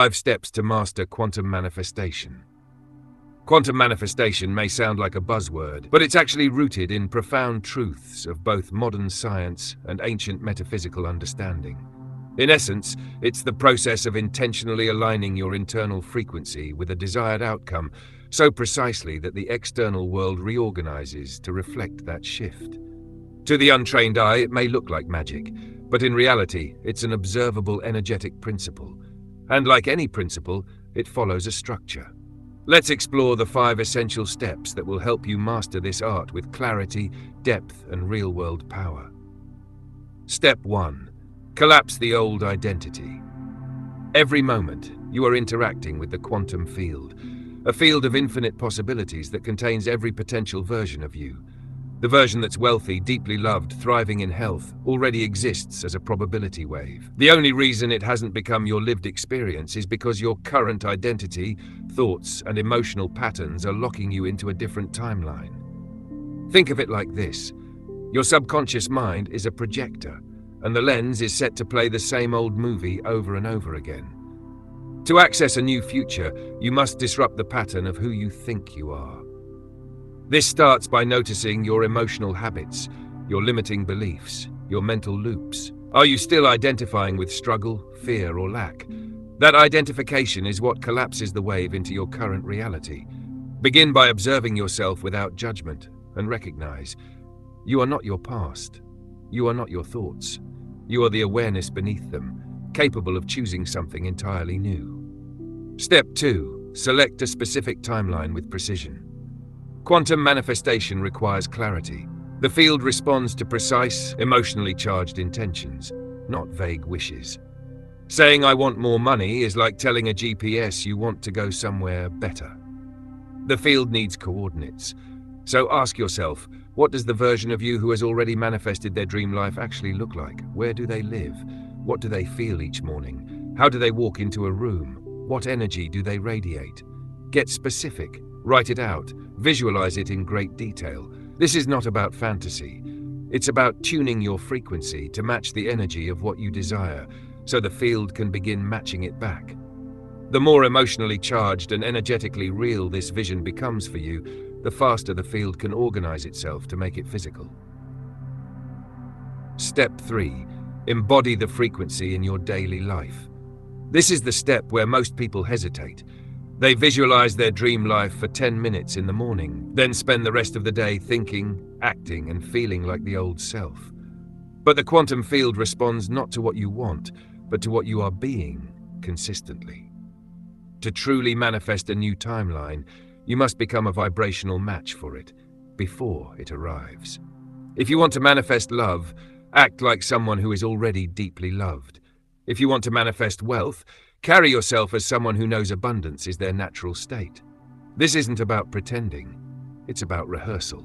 5 steps to master quantum manifestation. Quantum manifestation may sound like a buzzword, but it's actually rooted in profound truths of both modern science and ancient metaphysical understanding. In essence, it's the process of intentionally aligning your internal frequency with a desired outcome so precisely that the external world reorganizes to reflect that shift. To the untrained eye, it may look like magic, but in reality, it's an observable energetic principle. And like any principle, it follows a structure. Let's explore the 5 essential steps that will help you master this art with clarity, depth, and real-world power. Step 1. Collapse the old identity. Every moment, you are interacting with the quantum field, a field of infinite possibilities that contains every potential version of you. The version that's wealthy, deeply loved, thriving in health, already exists as a probability wave. The only reason it hasn't become your lived experience is because your current identity, thoughts, and emotional patterns are locking you into a different timeline. Think of it like this. Your subconscious mind is a projector, and the lens is set to play the same old movie over and over again. To access a new future, you must disrupt the pattern of who you think you are. This starts by noticing your emotional habits, your limiting beliefs, your mental loops. Are you still identifying with struggle, fear, or lack? That identification is what collapses the wave into your current reality. Begin by observing yourself without judgment and recognize you are not your past. You are not your thoughts. You are the awareness beneath them, capable of choosing something entirely new. Step 2. Select a specific timeline with precision. Quantum manifestation requires clarity. The field responds to precise, emotionally charged intentions, not vague wishes. Saying I want more money is like telling a GPS you want to go somewhere better. The field needs coordinates. So ask yourself, what does the version of you who has already manifested their dream life actually look like? Where do they live? What do they feel each morning? How do they walk into a room? What energy do they radiate? Get specific. Write it out. Visualize it in great detail. This is not about fantasy. It's about tuning your frequency to match the energy of what you desire, so the field can begin matching it back. The more emotionally charged and energetically real this vision becomes for you, the faster the field can organize itself to make it physical. Step 3. Embody the frequency in your daily life. This is the step where most people hesitate. They visualize their dream life for 10 minutes in the morning, then spend the rest of the day thinking, acting, and feeling like the old self. But the quantum field responds not to what you want, but to what you are being consistently. To truly manifest a new timeline, you must become a vibrational match for it before it arrives. If you want to manifest love, act like someone who is already deeply loved. If you want to manifest wealth, carry yourself as someone who knows abundance is their natural state. This isn't about pretending, it's about rehearsal.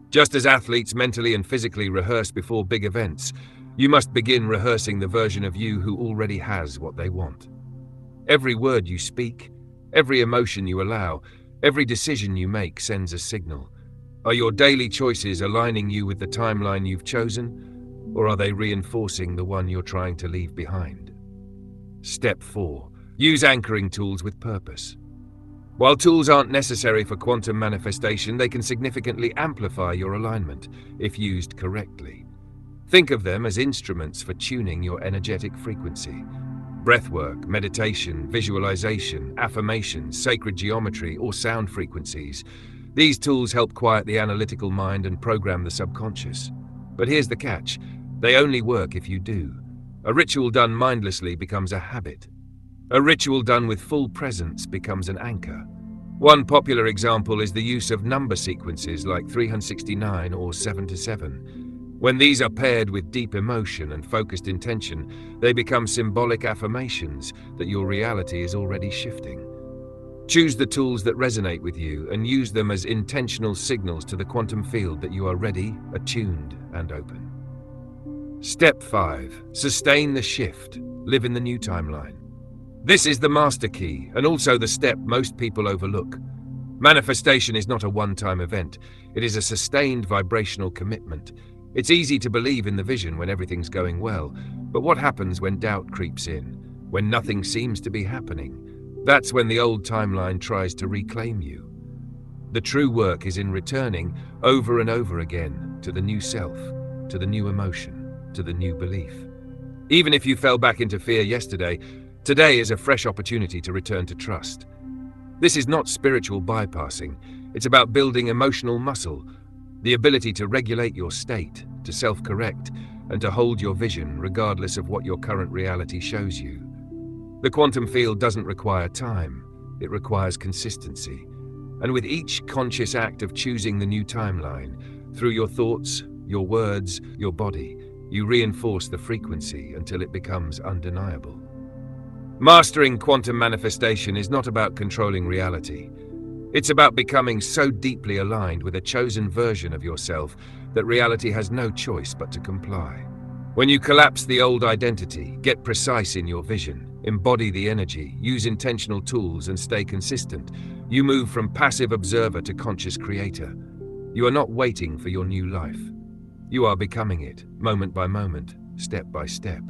Just as athletes mentally and physically rehearse before big events, you must begin rehearsing the version of you who already has what they want. Every word you speak, every emotion you allow, every decision you make sends a signal. Are your daily choices aligning you with the timeline you've chosen, or are they reinforcing the one you're trying to leave behind? Step 4. Use anchoring tools with purpose. While tools aren't necessary for quantum manifestation, they can significantly amplify your alignment if used correctly. Think of them as instruments for tuning your energetic frequency. Breathwork, meditation, visualization, affirmations, sacred geometry, or sound frequencies. These tools help quiet the analytical mind and program the subconscious. But here's the catch. They only work if you do. A ritual done mindlessly becomes a habit. A ritual done with full presence becomes an anchor. One popular example is the use of number sequences like 369 or 7 to 7. When these are paired with deep emotion and focused intention, they become symbolic affirmations that your reality is already shifting. Choose the tools that resonate with you and use them as intentional signals to the quantum field that you are ready, attuned, and open. Step 5. Sustain the shift. Live in the new timeline. This is the master key, and also the step most people overlook. Manifestation is not a one-time event. It is a sustained vibrational commitment. It's easy to believe in the vision when everything's going well, but what happens when doubt creeps in? when nothing seems to be happening. That's when the old timeline tries to reclaim you. The true work is in returning over and over again to the new self, to the new emotion, to the new belief. Even if you fell back into fear yesterday, today is a fresh opportunity to return to trust. This is not spiritual bypassing. It's about building emotional muscle, the ability to regulate your state, to self-correct, and to hold your vision regardless of what your current reality shows you. The quantum field doesn't require time, it requires consistency. And with each conscious act of choosing the new timeline, through your thoughts, your words, your body, you reinforce the frequency until it becomes undeniable. Mastering quantum manifestation is not about controlling reality. It's about becoming so deeply aligned with a chosen version of yourself that reality has no choice but to comply. When you collapse the old identity, get precise in your vision, embody the energy, use intentional tools, and stay consistent, you move from passive observer to conscious creator. You are not waiting for your new life. You are becoming it, moment by moment, step by step.